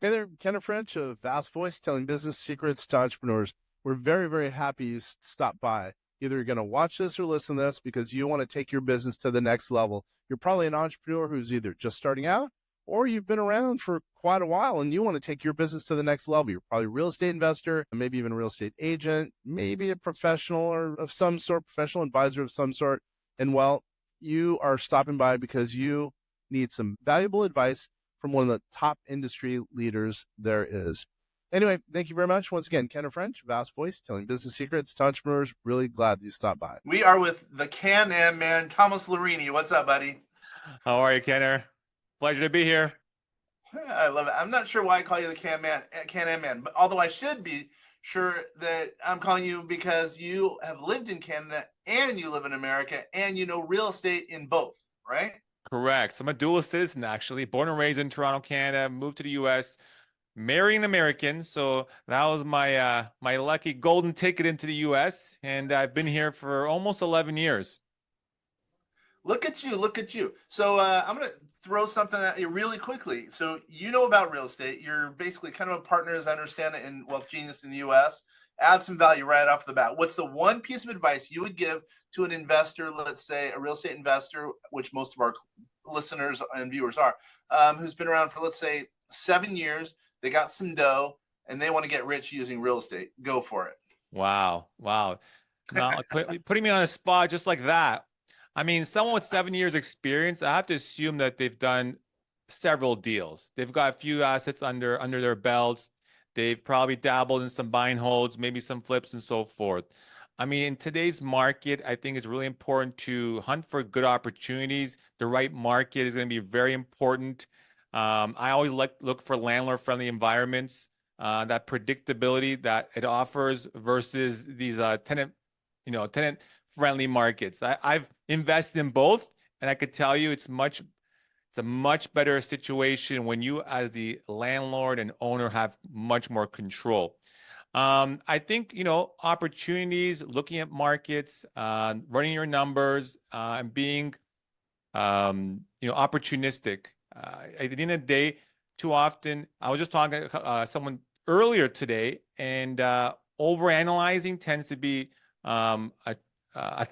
Hey there, Kenneth French of Vast Voice, telling business secrets to entrepreneurs. We're very, very happy you stopped by. Either you're going to watch this or listen to this because you want to take your business to the next level. You're probably an entrepreneur who's either just starting out or you've been around for quite a while and you want to take your business to the next level. You're probably a real estate investor, maybe even a real estate agent, maybe a professional or of some sort, professional advisor of some sort. And well, you are stopping by because you need some valuable advice from one of the top industry leaders there is. Anyway, thank you very much. Once again, Kenneth French, Vast Voice, telling business secrets to entrepreneurs. Really glad you stopped by. We are with the Can-Am man, Thomas Lorini. What's up, buddy? How are you, Kenner? Pleasure to be here. I love it. I'm not sure why I call you the Can-Am man, but although I should be sure that I'm calling you because you have lived in Canada and you live in America and you know real estate in both, right? Correct. So I'm a dual citizen, actually. Born and raised in Toronto, Canada, moved to the U.S., married an American. So that was my my lucky golden ticket into the U.S., and I've been here for almost 11 years. Look at you, look at you. So I'm going to throw something at you really quickly. So you know about real estate. You're basically kind of a partner, as I understand it, in Wealth Genius in the U.S. Add some value right off the bat. What's the one piece of advice you would give to an investor, let's say a real estate investor, which most of our listeners and viewers are, who's been around for, let's say, 7 years, they got some dough, and they want to get rich using real estate? Go for it. Wow. Wow. Now, putting me on a spot just like that. I mean, someone with 7 years experience, I have to assume that they've done several deals. They've got a few assets under their belts. They've probably dabbled in some buy and holds, maybe some flips and so forth. I mean, in today's market, I think it's really important to hunt for good opportunities. The right market is going to be very important. I always look for landlord-friendly environments, that predictability that it offers versus these tenant-friendly markets. I've invested in both, and I could tell you it's a much better situation when you, as the landlord and owner, have much more control. I think, opportunities, looking at markets, running your numbers, and being, opportunistic. At the end of the day, too often, I was just talking to someone earlier today, and overanalyzing tends to be a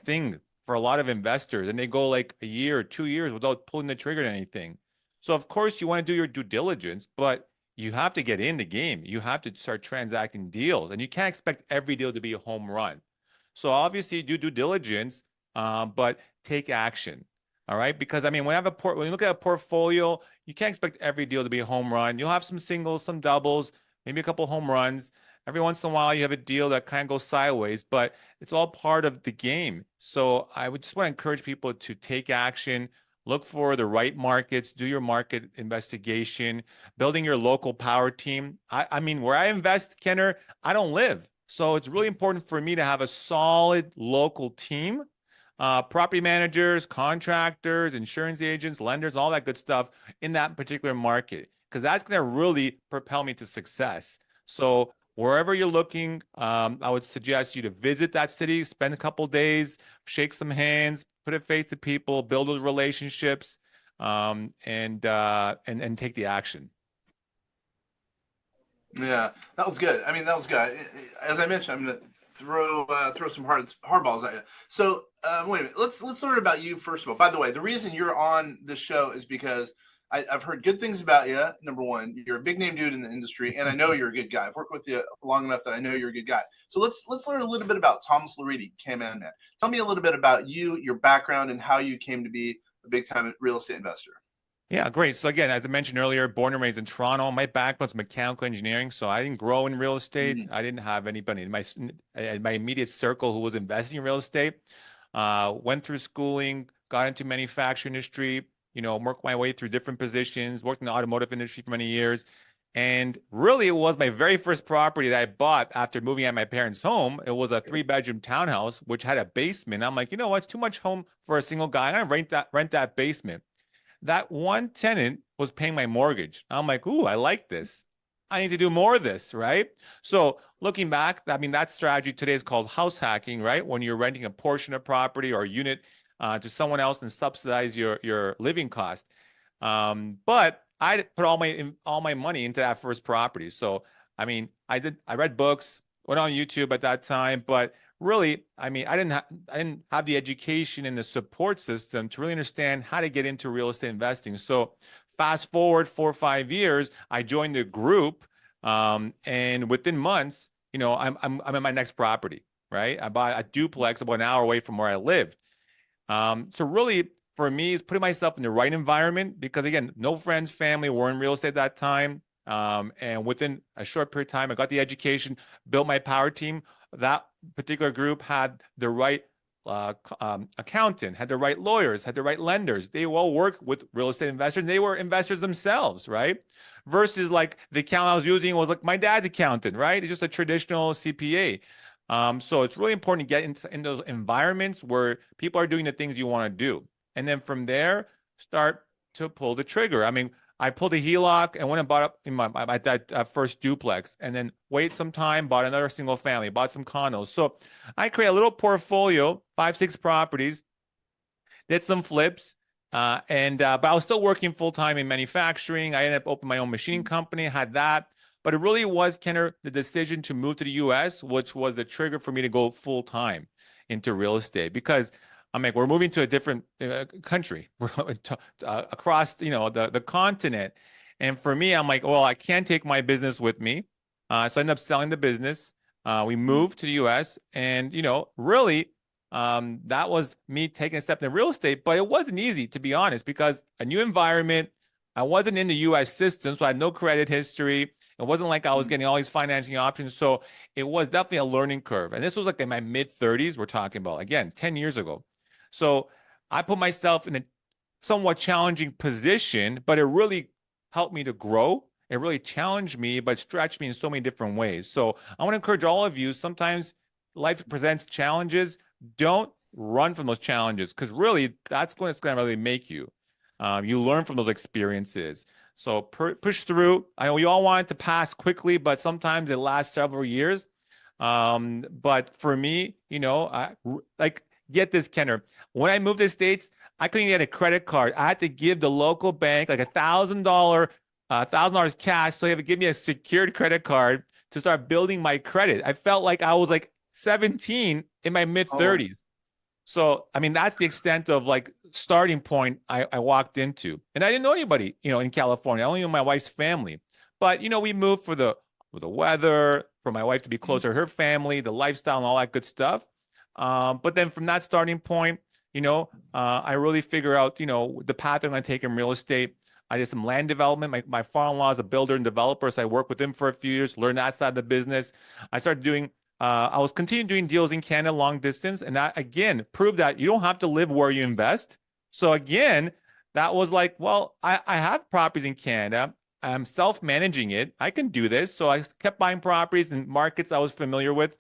thing for a lot of investors, and they go like a year or 2 years without pulling the trigger on anything. So of course you want to do your due diligence, but you have to get in the game. You have to start transacting deals, and you can't expect every deal to be a home run. So obviously do due diligence, but take action. All right, because I mean, when you look at a portfolio, you can't expect every deal to be a home run. You'll have some singles, some doubles, maybe a couple home runs. Every once in a while, you have a deal that kind of goes sideways, but it's all part of the game. So I would just want to encourage people to take action, look for the right markets, do your market investigation, building your local power team. I mean, where I invest, Kenner, I don't live. So it's really important for me to have a solid local team, property managers, contractors, insurance agents, lenders, all that good stuff in that particular market, because that's going to really propel me to success. So wherever you're looking, I would suggest you to visit that city, spend a couple days, shake some hands, put a face to people, build those relationships, and take the action. Yeah, that was good. I mean, that was good. As I mentioned, I'm going to throw some hard balls at you. So wait a minute. Let's learn about you first of all. By the way, the reason you're on this show is because I've heard good things about you. Number one, you're a big name dude in the industry, and I know you're a good guy. I've worked with you long enough that I know you're a good guy. So let's learn a little bit about Thomas Lorini, Can-Am man. Tell me a little bit about you, your background, and how you came to be a big time real estate investor. Yeah, great. So again, as I mentioned earlier, born and raised in Toronto. My background's mechanical engineering, so I didn't grow in real estate. Mm-hmm. I didn't have anybody in my immediate circle who was investing in real estate. Went through schooling, got into manufacturing industry, worked my way through different positions, worked in the automotive industry for many years. And really, it was my very first property that I bought after moving out of my parents' home. It was a 3-bedroom townhouse, which had a basement. I'm like, you know what? It's too much home for a single guy. I'm going to rent that basement. That one tenant was paying my mortgage. I'm like, ooh, I like this. I need to do more of this, right? So looking back, I mean, that strategy today is called house hacking, right? When you're renting a portion of property or a unit to someone else and subsidize your living cost. But I put all my money into that first property. So I mean, I read books, went on YouTube at that time, but really, I mean, I didn't have the education and the support system to really understand how to get into real estate investing. So fast forward 4 or 5 years, I joined the group, and within months, I'm in my next property, right? I bought a duplex about an hour away from where I lived. So really, for me, is putting myself in the right environment because again, no friends, family were in real estate at that time. And within a short period of time, I got the education, built my power team. That particular group had the right accountant, had the right lawyers, had the right lenders. They all work with real estate investors. They were investors themselves, right? Versus like the account I was using was like my dad's accountant, right? It's just a traditional CPA. So it's really important to get in those environments where people are doing the things you want to do. And then from there, start to pull the trigger. I mean, I pulled a HELOC and went and bought up in that first duplex, and then wait some time, bought another single family, bought some condos. So I create a little portfolio, 5, 6 properties, did some flips, but I was still working full time in manufacturing. I ended up opening my own machining company, had that. But it really was kind of the decision to move to the US, which was the trigger for me to go full time into real estate because I'm like, we're moving to a different country, across, the continent. And for me, I'm like, well, I can't take my business with me. So I ended up selling the business. We moved to the US and, really, that was me taking a step in real estate, but it wasn't easy, to be honest, because a new environment, I wasn't in the US system, so I had no credit history. It wasn't like I was getting all these financing options. So it was definitely a learning curve. And this was like in my mid 30s, we're talking about, again, 10 years ago. So I put myself in a somewhat challenging position, but it really helped me to grow. It really challenged me, but stretched me in so many different ways. So I want to encourage all of you, sometimes life presents challenges. Don't run from those challenges because really that's going to really make you. You learn from those experiences. So push through. I know we all want it to pass quickly, but sometimes it lasts several years. But for me, get this, Kenner. When I moved to the States, I couldn't get a credit card. I had to give the local bank like $1,000 cash. So they had to give me a secured credit card to start building my credit. I felt like I was like 17 in my mid 30s. So, I mean, that's the extent of like starting point I walked into. And I didn't know anybody, in California. I only knew my wife's family. But, we moved for the weather, for my wife to be closer to her family, the lifestyle and all that good stuff. But then from that starting point, I really figure out, the path I'm going to take in real estate. I did some land development. My father-in-law is a builder and developer, so I worked with him for a few years, learned that side of the business. I was continuing doing deals in Canada long distance, and that again proved that you don't have to live where you invest. So again, that was like, well, I have properties in Canada. I'm self-managing it. I can do this. So I kept buying properties in markets I was familiar with.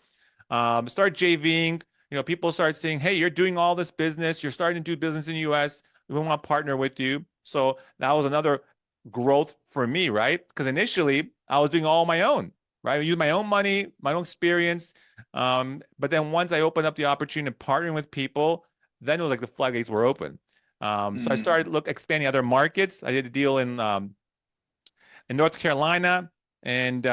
Start JVing. People start saying, hey, you're doing all this business. You're starting to do business in the US. We want to partner with you. So that was another growth for me, right? Because initially I was doing all my own, right? I used my own money, my own experience. But then once I opened up the opportunity to partner with people, then it was like the floodgates were open. So I started expanding other markets. I did a deal in North Carolina and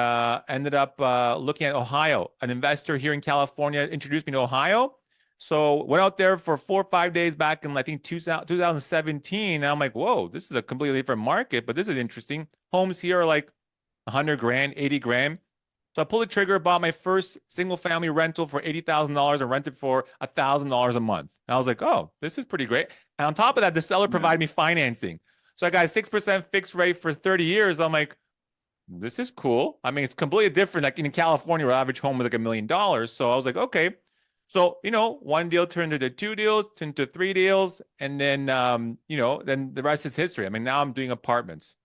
ended up looking at Ohio. An investor here in California introduced me to Ohio. So went out there for 4 or 5 days back in, I think, 2017. And I'm like, whoa, this is a completely different market, but this is interesting. Homes here are like 100 grand, 80 grand. So I pulled the trigger, bought my first single family rental for $80,000 and rented for $1,000 a month. And I was like, oh, this is pretty great. And on top of that, the seller provided me financing. So I got a 6% fixed rate for 30 years. I'm like, this is cool. I mean, it's completely different. Like in California, where average home was like $1 million. So I was like, okay. So, one deal turned into 2 deals, turned into 3 deals. And then, then the rest is history. I mean, now I'm doing apartments.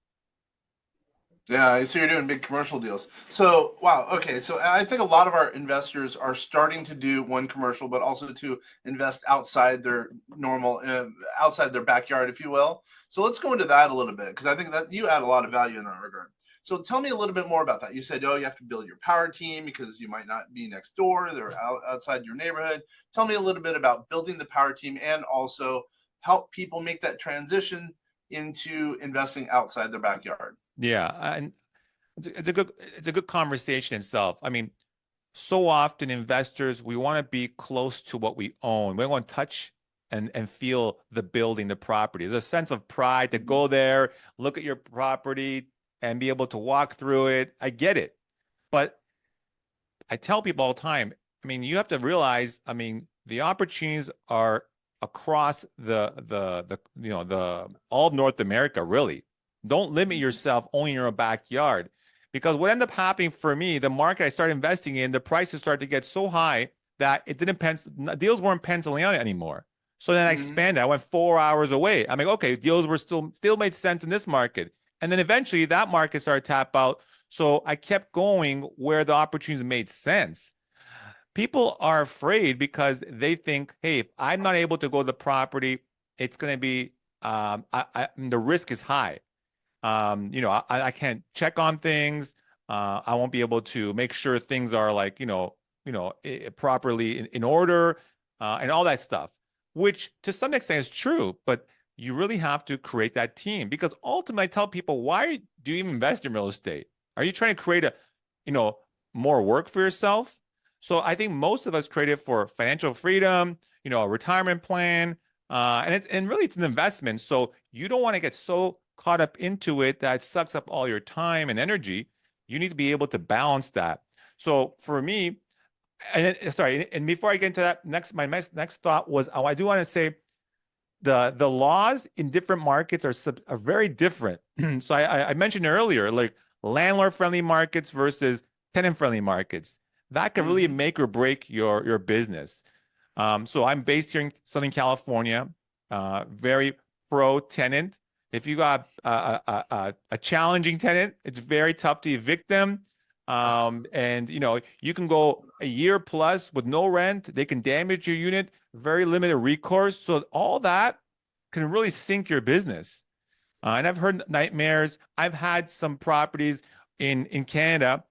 Yeah, so you're doing big commercial deals. So, wow. Okay. So I think a lot of our investors are starting to do one commercial, but also to invest outside their normal, outside their backyard, if you will. So let's go into that a little bit, because I think that you add a lot of value in that regard. So tell me a little bit more about that. You said, oh, you have to build your power team because you might not be next door. They're outside your neighborhood. Tell me a little bit about building the power team and also help people make that transition into investing outside their backyard. Yeah, and it's a good conversation itself. I mean, so often investors, we want to be close to what we own. We want to touch and feel the building, the property. There's a sense of pride to go there, look at your property, and be able to walk through it. I get it. But I tell people all the time, I mean, you have to realize, I mean, the opportunities are across the all of North America, really. Don't limit yourself only in your backyard. Because what ended up happening for me, the market I started investing in, the prices started to get so high that it didn't deals weren't penciling out anymore. So then I expanded. I went 4 hours away. I'm like, okay, deals were still made sense in this market. And then eventually that market started to tap out. So I kept going where the opportunities made sense. People are afraid because they think, hey, if I'm not able to go to the property, it's going to be the risk is high. I can't check on things. I won't be able to make sure things are like, properly in order, and all that stuff, which to some extent is true, but you really have to create that team, because ultimately I tell people, why do you even invest in real estate? Are you trying to create more work for yourself? So I think most of us create it for financial freedom, a retirement plan, and really it's an investment. So you don't want to get so caught up into it that sucks up all your time and energy. You need to be able to balance that. So for me, and before I get into that, my next thought was, I do want to say the laws in different markets are very different. So I mentioned earlier, like landlord-friendly markets versus tenant-friendly markets. That can really make or break your business. So I'm based here in Southern California, very pro-tenant. If you got a challenging tenant, it's very tough to evict them. And you can go a year plus with no rent. They can damage your unit, very limited recourse. So all that can really sink your business. And I've heard nightmares. I've had some properties in Canada,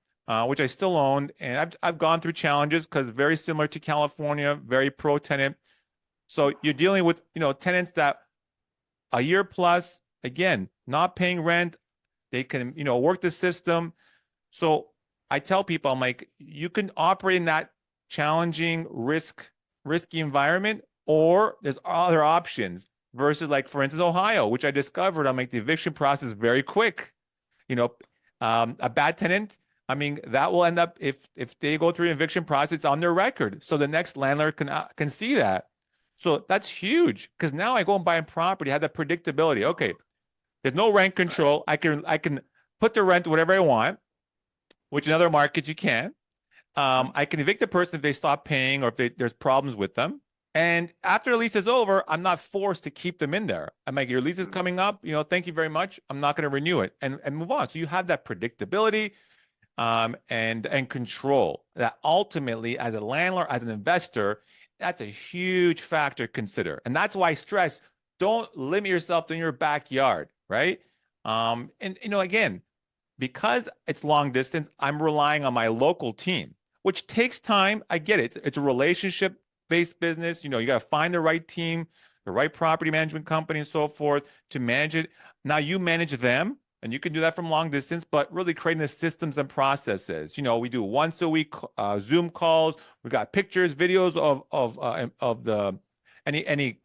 which I still own, and I've gone through challenges because very similar to California, very pro tenant. So you're dealing with tenants that a year plus, again, not paying rent. They can work the system. So I tell people, I'm like, you can operate in that challenging, risky environment, or there's other options versus, like, for instance, Ohio, which I discovered. I'm like, the eviction process is very quick. A bad tenant, I mean, that will end up, if they go through an eviction process, it's on their record. So the next landlord can see that. So that's huge, because now I go and buy a property, have that predictability. Okay, there's no rent control. I can put the rent whatever I want, which in other markets you can. I can evict the person if they stop paying or if there's problems with them. And after the lease is over, I'm not forced to keep them in there. I'm like, your lease is coming up. Thank you very much. I'm not going to renew it, and move on. So you have that predictability and control that ultimately, as a landlord, as an investor, that's a huge factor to consider. And that's why I stress, don't limit yourself to your backyard, right? And again, because it's long distance, I'm relying on my local team, which takes time. I get it. It's a relationship-based business. You got to find the right team, the right property management company, and so forth to manage it. Now you manage them, and you can do that from long distance, but really creating the systems and processes. We do once a week Zoom calls. We got pictures, videos of the any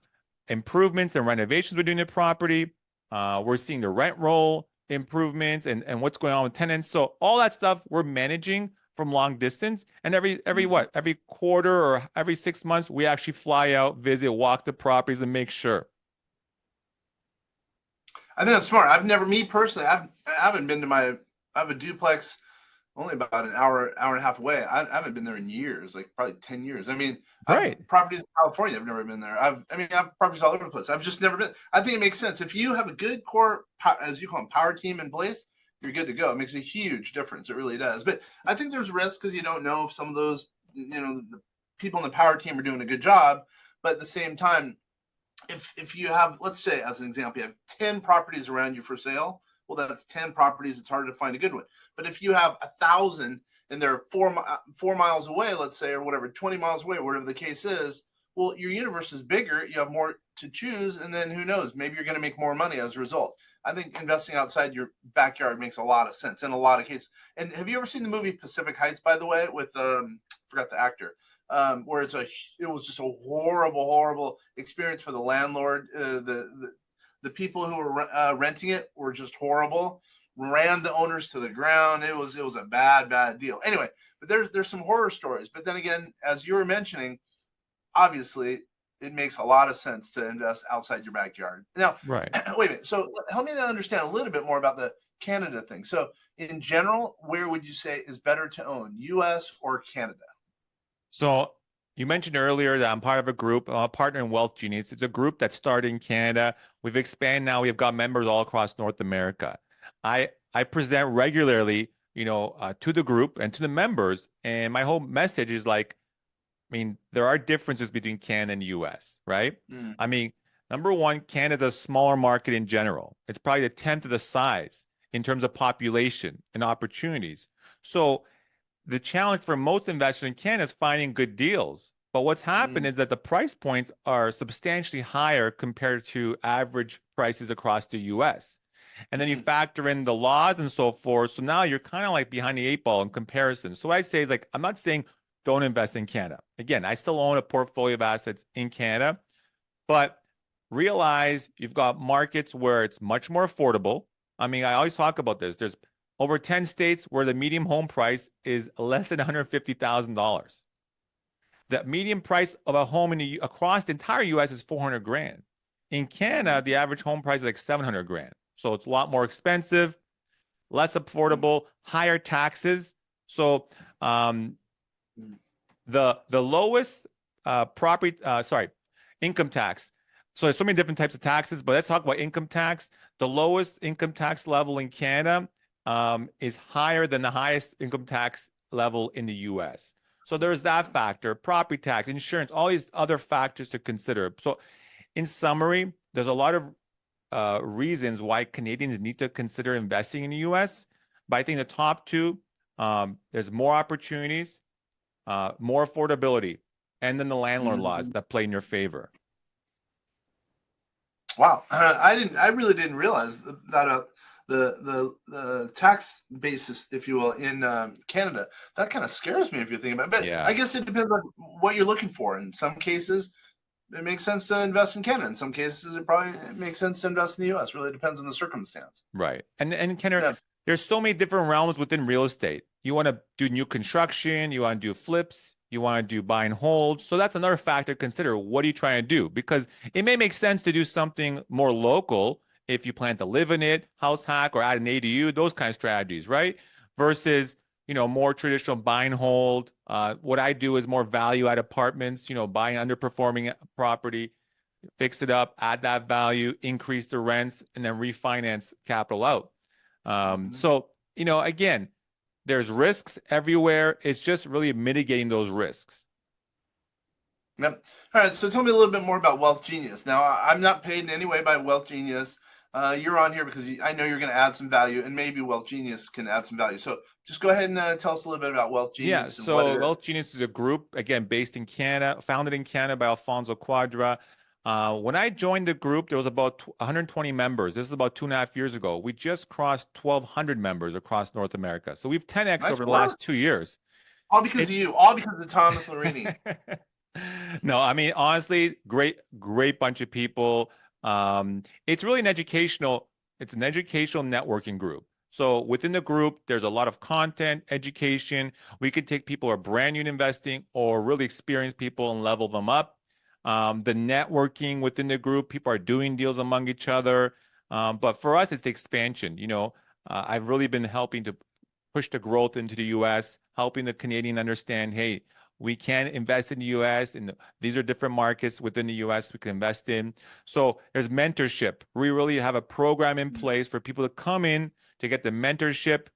improvements and renovations we're doing to the property. We're seeing the rent roll improvements and what's going on with tenants. So all that stuff we're managing from long distance. And every quarter or every 6 months, we actually fly out, visit, walk the properties, and make sure. I think that's smart. Me personally, I haven't been to I have a duplex only about an hour and a half away. I haven't been there in years, like probably 10 years. I mean, I have properties in California. I've never been there. I have properties all over the place. I've just never been. I think it makes sense. If you have a good core, as you call them, power team in place, you're good to go. It makes a huge difference. It really does. But I think there's risks because you don't know if some of those, the people in the power team are doing a good job. But at the same time, if you have, let's say, as an example, you have 10 properties around you for sale, well, that's 10 properties. It's harder to find a good one. But if you have 1,000 and they're 4 miles away, let's say, or whatever, 20 miles away, whatever the case is, Well, your universe is bigger. You have more to choose. And then who knows, maybe you're going to make more money as a result. I think investing outside your backyard makes a lot of sense in a lot of cases. And have you ever seen the movie Pacific Heights, by the way, with, forgot the actor, where it was just a horrible experience for the landlord. The people who were renting it were just horrible, ran the owners to the ground. It was a bad deal. Anyway, but there's some horror stories. But then again, as you were mentioning, obviously it makes a lot of sense to invest outside your backyard. Now, Right. wait a minute. So help me to understand a little bit more about the Canada thing. So in general, where would you say is better to own, US or Canada? So you mentioned earlier that I'm part of a group, a partner in Wealth Genius. It's a group that started in Canada. We've expanded now. We've got members all across North America. I present regularly, to the group and to the members, and my whole message is like, I mean, there are differences between Canada and US, right? Mm. I mean, number one, Canada's a smaller market in general. It's probably the 10th of the size in terms of population and opportunities. So the challenge for most investors in Canada is finding good deals. But what's happened is that the price points are substantially higher compared to average prices across the US. And then you factor in the laws and so forth. So now you're kind of like behind the eight ball in comparison. So what I'd say is like, I'm not saying don't invest in Canada. Again, I still own a portfolio of assets in Canada, but realize you've got markets where it's much more affordable. I mean, I always talk about this. There's over 10 states where the median home price is less than $150,000. The median price of a home across the entire US is 400 grand. In Canada, the average home price is like 700 grand. So it's a lot more expensive, less affordable, higher taxes. So the lowest income tax. So there's so many different types of taxes, but let's talk about income tax. The lowest income tax level in Canada is higher than the highest income tax level in the US. So there's that factor, property tax, insurance, all these other factors to consider. So in summary, there's a lot of reasons why Canadians need to consider investing in the US. But I think the top two, there's more opportunities, more affordability, and then the landlord laws that play in your favor. Wow, I really didn't realize that the tax basis, if you will, in Canada. That kind of scares me if you think about it. But Yeah. I guess it depends on what you're looking for. In some cases, it makes sense to invest in Canada. In some cases, it makes sense to invest in the US. Really depends on the circumstance. Right. And Canada, there's so many different realms within real estate. You want to do new construction, you want to do flips, you want to do buy and hold. So that's another factor to consider. What are you trying to do? Because it may make sense to do something more local if you plan to live in it, house hack, or add an ADU, those kind of strategies, right? Versus, more traditional buy and hold. What I do is more value add apartments, buying underperforming property, fix it up, add that value, increase the rents, and then refinance capital out. So, again, there's risks everywhere. It's just really mitigating those risks. Yep. All right. So tell me a little bit more about Wealth Genius. Now, I'm not paid in any way by Wealth Genius. You're on here because I know you're going to add some value, and maybe Wealth Genius can add some value. So just go ahead and tell us a little bit about Wealth Genius. Yeah. So Wealth Genius is a group, again, based in Canada, founded in Canada by Alfonso Quadra. When I joined the group, there was about 120 members. This is about 2.5 years ago. We just crossed 1,200 members across North America. So we've 10x over the last 2 years. All because of you. All because of Thomas Lorini. No, I mean, honestly, great bunch of people. It's really an educational networking group. So within the group, there's a lot of content, education. We could take people who are brand new in investing or really experienced people and level them up. The networking within the group, people are doing deals among each other. But for us, it's the expansion. I've really been helping to push the growth into the US, helping the Canadian understand, hey, we can invest in the US, and these are different markets within the US we can invest in. So there's mentorship. We really have a program in place for people to come in to get the mentorship,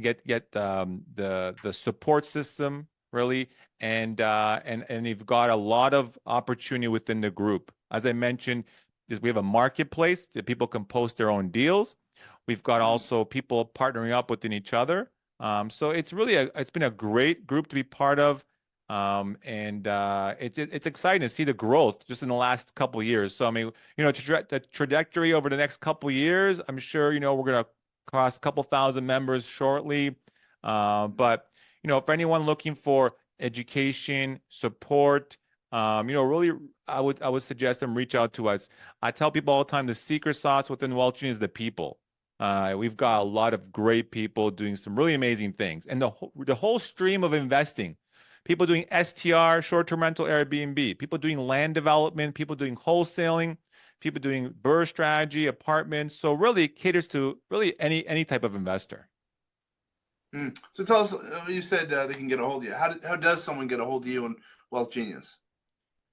get the support system really, and you've got a lot of opportunity within the group. As I mentioned, we have a marketplace that people can post their own deals. We've got also people partnering up within each other. So it's really it's been a great group to be part of. It's exciting to see the growth just in the last couple of years. So I mean, the trajectory over the next couple of years, I'm sure we're gonna cross a couple thousand members shortly. But for anyone looking for education, support, really, I would suggest them reach out to us. I tell people all the time, the secret sauce within Wealth Genius is the people. We've got a lot of great people doing some really amazing things, and the whole stream of investing. People doing STR, short-term rental Airbnb, people doing land development, people doing wholesaling, people doing BRRRR strategy, apartments. So really it caters to really any type of investor. So tell us, you said they can get a hold of you. How does someone get a hold of you and Wealth Genius?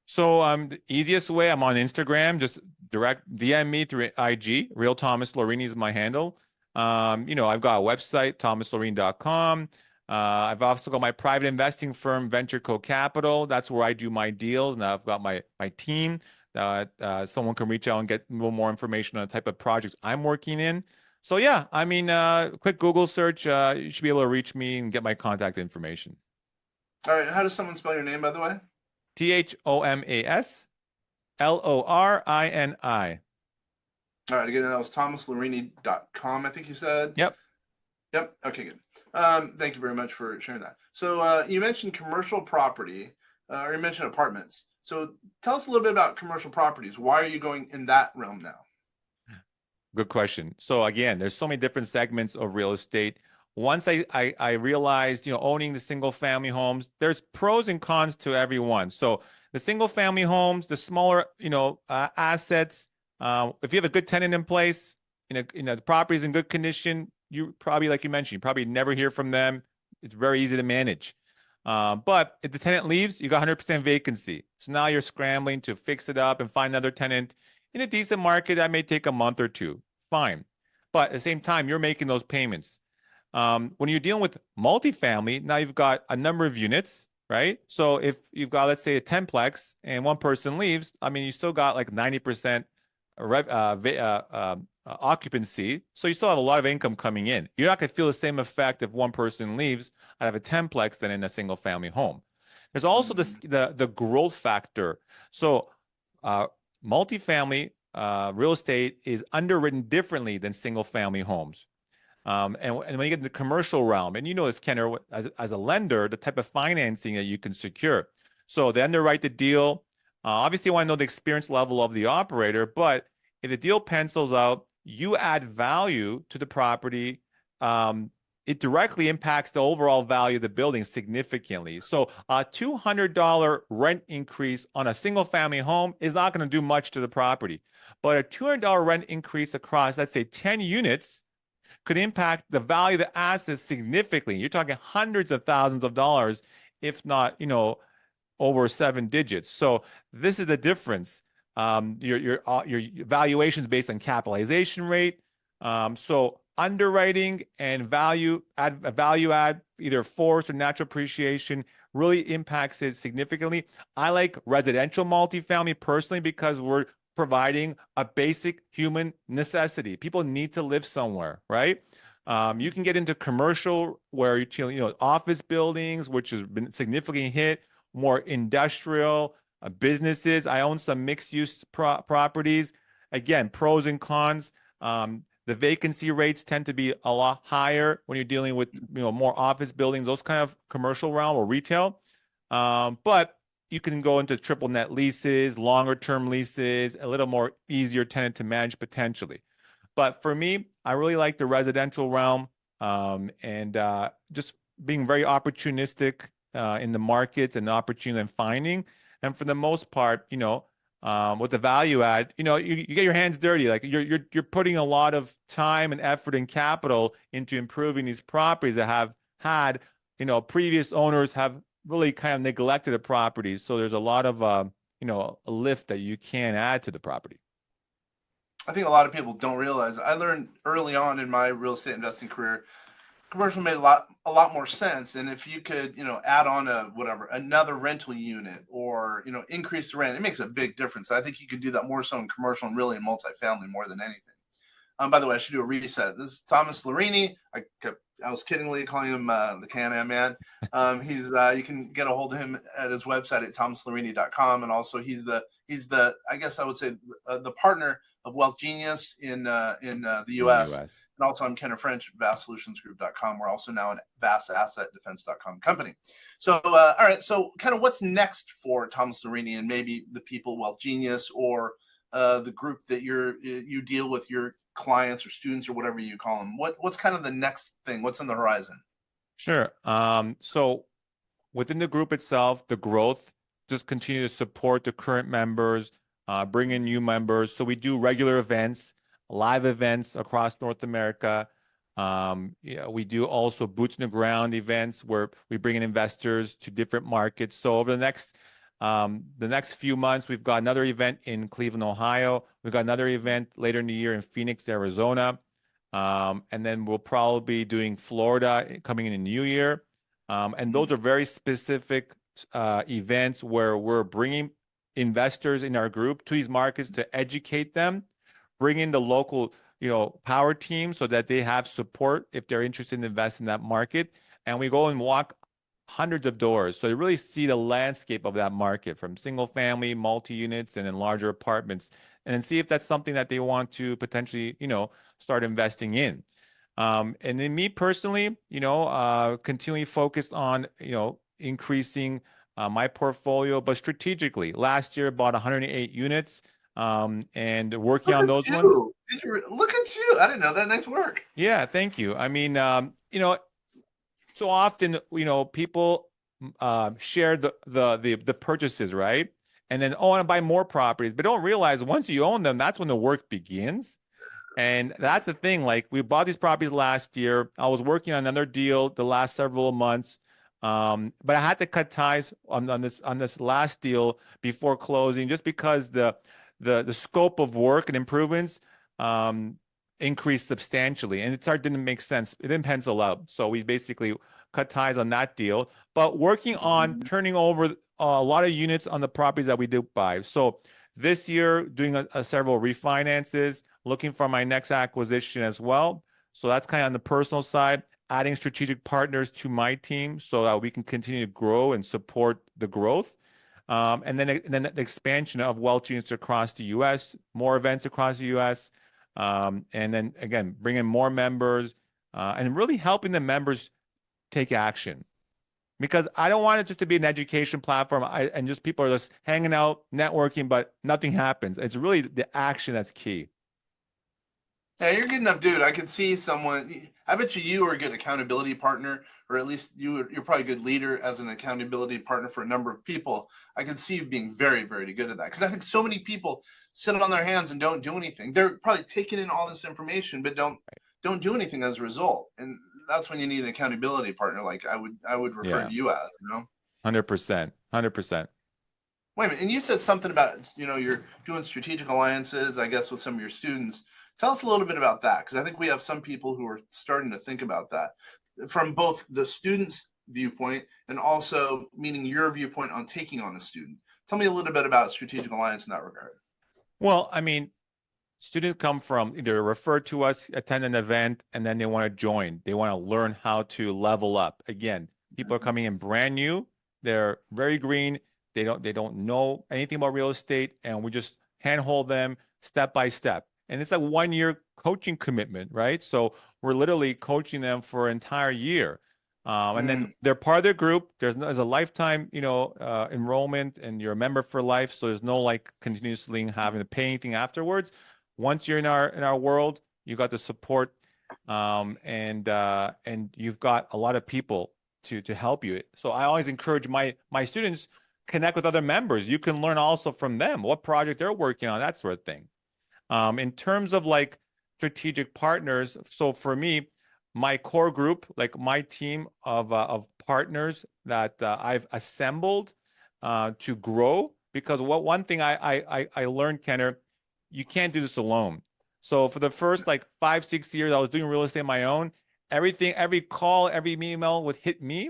So the easiest way, I'm on Instagram, just direct DM me through IG. Real Thomas Lorini is my handle. I've got a website, thomaslorini.com. I've also got my private investing firm, Venture Co Capital. That's where I do my deals. Now I've got my team that someone can reach out and get a little more information on the type of projects I'm working in. So yeah, I mean, quick Google search, you should be able to reach me and get my contact information. All right. How does someone spell your name, by the way? ThomasLorini. All right. Again, that was thomaslorini.com, I think you said. Yep. Okay, good. Thank you very much for sharing that. So you mentioned commercial property, or you mentioned apartments. So tell us a little bit about commercial properties. Why are you going in that realm now? Good question. So again, there's so many different segments of real estate. Once I realized, owning the single family homes, there's pros and cons to every one. So the single family homes, the smaller, assets, if you have a good tenant in place, the property is in good condition, you probably, like you mentioned, you probably never hear from them. It's very easy to manage. But if the tenant leaves, you got 100% vacancy. So now you're scrambling to fix it up and find another tenant. In a decent market, that may take a month or two. Fine. But at the same time, you're making those payments. When you're dealing with multifamily, now you've got a number of units, right? So if you've got, let's say, a 10-plex and one person leaves, I mean, you still got like 90% occupancy. So you still have a lot of income coming in. You're not going to feel the same effect if one person leaves out of a 10-plex than in a single family home. There's also the growth factor. So multifamily real estate is underwritten differently than single family homes. And when you get in the commercial realm, and this, Kenner, as a lender, the type of financing that you can secure. So they underwrite the deal. Obviously, you want to know the experience level of the operator, but if the deal pencils out, you add value to the property. It directly impacts the overall value of the building significantly. So a $200 rent increase on a single family home is not going to do much to the property. But a $200 rent increase across, let's say, 10 units could impact the value of the assets significantly. You're talking hundreds of thousands of dollars, if not, over 7 digits. So this is the difference. Your valuation is based on capitalization rate. So underwriting and value add, either force or natural appreciation, really impacts it significantly. I like residential multifamily personally because we're providing a basic human necessity. People need to live somewhere, right? You can get into commercial where office buildings, which has been significantly hit, more industrial businesses. I own some mixed-use properties. Again, pros and cons. The vacancy rates tend to be a lot higher when you're dealing with more office buildings, those kind of commercial realm or retail. But you can go into triple net leases, longer term leases, a little more easier tenant to manage potentially. But for me, I really like the residential realm and just being very opportunistic in the markets and the opportunity and finding. And for the most part, with the value add, you get your hands dirty. Like you're putting a lot of time and effort and capital into improving these properties that have had, previous owners have really kind of neglected the properties. So there's a lot of, a lift that you can add to the property. I think a lot of people don't realize. I learned early on in my real estate investing career, commercial made a lot more sense. And if you could, add on another rental unit or, increase the rent, it makes a big difference. I think you could do that more so in commercial and really in multifamily more than anything. By the way, I should do a reset. This is Thomas Lorini. I kept I was kiddingly calling him the Can-Am Man. He's you can get a hold of him at his website at thomaslorini.com, and also he's the I guess I would say the partner of Wealth Genius in the U.S. And also I'm Kenner French, vastsolutionsgroup.com. We're also now an vastassetdefense.com company. So all right, so kind of what's next for Thomas Lorini and maybe the people Wealth Genius or the group that you deal with your clients or students or whatever you call them? What's kind of the next thing? What's on the horizon? Sure. So within the group itself, the growth, just continue to support the current members, bring in new members. So we do regular events, live events across North America. We do also boots on the ground events where we bring in investors to different markets. So over the next few months, we've got another event in Cleveland, Ohio. We've got another event later in the year in Phoenix, Arizona. And then we'll probably be doing Florida coming in the new year. And those are very specific events where we're bringing investors in our group to these markets to educate them, bring in the local, power team so that they have support if they're interested in investing in that market. And we go and walk hundreds of doors. So you really see the landscape of that market from single family, multi-units, and then larger apartments, and then see if that's something that they want to potentially, start investing in. And then me personally, continually focused on, increasing my portfolio, but strategically. Last year, bought 108 units and working on those ones. Look at you. I didn't know that. Nice work. Yeah, thank you. I mean, so often, people share the purchases, right? And then, I want to buy more properties, but don't realize once you own them, that's when the work begins. And that's the thing. Like, we bought these properties last year. I was working on another deal the last several months, but I had to cut ties on this last deal before closing, just because the scope of work and improvements increased substantially, and it didn't make sense. It didn't pencil out. So we basically cut ties on that deal, but working on turning over a lot of units on the properties that we did buy. So this year, doing several refinances, looking for my next acquisition as well. So that's kind of on the personal side, adding strategic partners to my team so that we can continue to grow and support the growth. And then the expansion of Wealth Genius across the U.S., more events across the U.S., and then again, bringing more members and really helping the members take action. Because I don't want it just to be an education platform and just people are just hanging out, networking, but nothing happens. It's really the action that's key. Yeah, you're good enough, dude. I could see someone. I bet you are a good accountability partner, or at least you're probably a good leader as an accountability partner for a number of people. I could see you being very, very good at that, because I think so many people sit on their hands and don't do anything. They're probably taking in all this information, but don't do anything as a result. And that's when you need an accountability partner. Like I would refer to you as, 100%. Wait a minute, and you said something about you're doing strategic alliances, I guess, with some of your students. Tell us a little bit about that, because I think we have some people who are starting to think about that from both the student's viewpoint and also meaning your viewpoint on taking on a student. Tell me a little bit about strategic alliance in that regard. Well, I mean, students come from either refer to us, attend an event, and then they want to join. They want to learn how to level up. Again, people are coming in brand new. They're very green. They don't know anything about real estate, and we just handhold them step by step. And it's a 1-year coaching commitment, right? So we're literally coaching them for an entire year. And then they're part of the group. There's a lifetime, enrollment, and you're a member for life. So there's no like continuously having to pay anything afterwards. Once you're in our world, you got the support, and you've got a lot of people to help you. So I always encourage my students connect with other members. You can learn also from them what project they're working on, that sort of thing. In terms of like strategic partners, so for me, my core group, like my team of partners that I've assembled to grow, because one thing I learned, Kenner, you can't do this alone. So for the first like 5-6 years, I was doing real estate on my own. Every call, every email would hit me.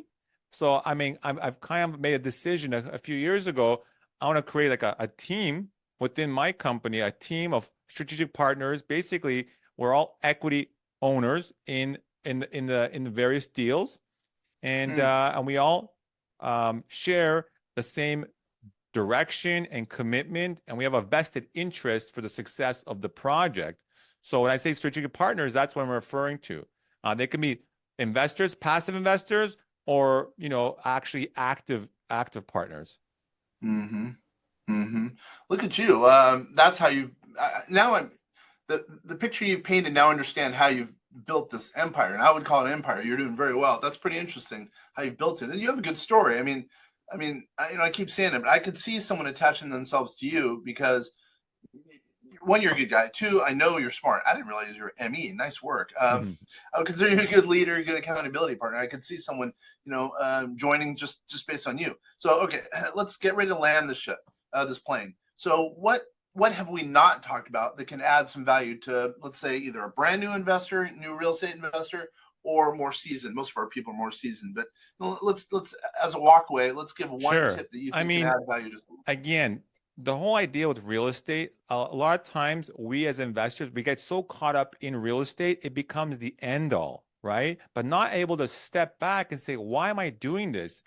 So I mean, I've kind of made a decision a few years ago. I want to create like a team within my company, a team of strategic partners. Basically, we're all equity owners in in the various deals, and we all share the same direction and commitment, and we have a vested interest for the success of the project. So when I say strategic partners, that's what I'm referring to. They can be investors, passive investors, or actually active partners. Look at you. That's how you. Now I'm the picture you've painted. Now understand how you've built this empire, and I would call it an empire. You're doing very well. That's pretty interesting how you built it, and you have a good story. I mean, I keep saying it, but I could see someone attaching themselves to you because one, you're a good guy. Two, I know you're smart. I didn't realize you're ME. Nice work. I would consider you a good leader, a good accountability partner. I could see someone, joining just based on you. So, okay, let's get ready to land this ship, this plane. So, what have we not talked about that can add some value to, let's say, either a brand new investor, new real estate investor, or more seasoned? Most of our people are more seasoned, but let's as a walkway, let's give one tip that you think can add value to. Again, the whole idea with real estate, a lot of times we as investors, we get so caught up in real estate, it becomes the end all, right? But not able to step back and say, why am I doing this?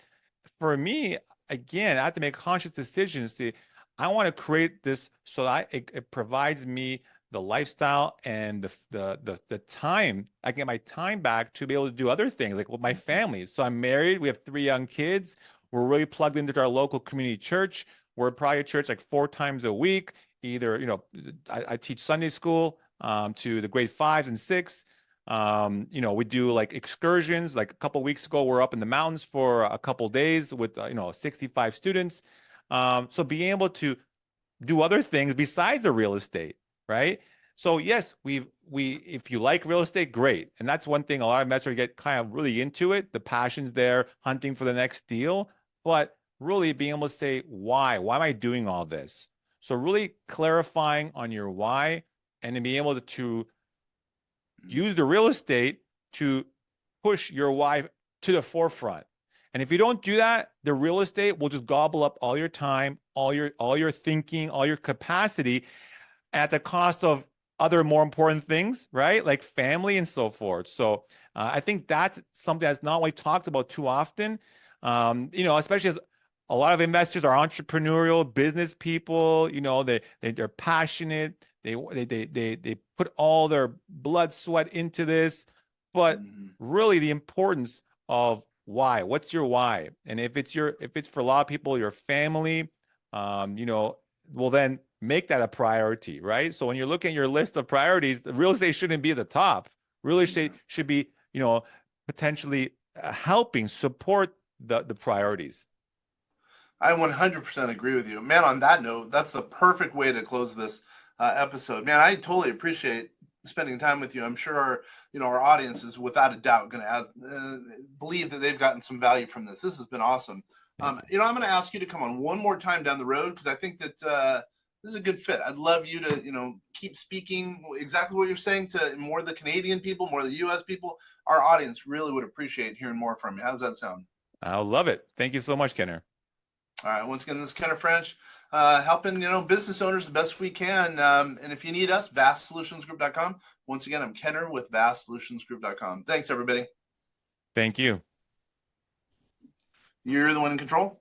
For me, again, I have to make conscious decisions. See, I want to create this so that it provides me the lifestyle and the time. I get my time back to be able to do other things, like with my family. So I'm married. We have 3 young kids. We're really plugged into our local community church. We're probably at church like 4 times a week. Either, I teach Sunday school to the grade 5s and 6. We do like excursions. Like a couple of weeks ago, we're up in the mountains for a couple of days with 65 students. So being able to do other things besides the real estate, right? So yes, if you like real estate, great. And that's one thing a lot of investors get kind of really into it. The passion's there, hunting for the next deal, but really being able to say, why am I doing all this? So really clarifying on your why, and then being able to use the real estate to push your why to the forefront. And if you don't do that, the real estate will just gobble up all your time, all your thinking, all your capacity at the cost of other more important things, right? Like family and so forth. So I think that's something that's not really talked about too often. Especially as a lot of investors are entrepreneurial business people. They're passionate. They put all their blood, sweat into this, but really the importance of why. What's your why? And if it's for a lot of people, your family, well then make that a priority, right? So when you're looking at your list of priorities, the real estate shouldn't be at the top. Real estate should be, potentially helping support the priorities. I 100% agree with you, man. On that note, that's the perfect way to close this episode, man. I totally appreciate spending time with you. I'm sure our audience is without a doubt going to believe that they've gotten some value from this. This has been awesome. I'm going to ask you to come on one more time down the road because I think that this is a good fit. I'd love you to keep speaking exactly what you're saying to more of the Canadian people, more of the U.S. people. Our audience really would appreciate hearing more from you. How does that sound? I'll love it. Thank you so much, Kenner. All right. Once again, this is Kenner French, helping business owners the best we can. And if you need us, vastsolutionsgroup.com. Once again, I'm Kenner with vastsolutionsgroup.com. Thanks, everybody. Thank you. You're the one in control.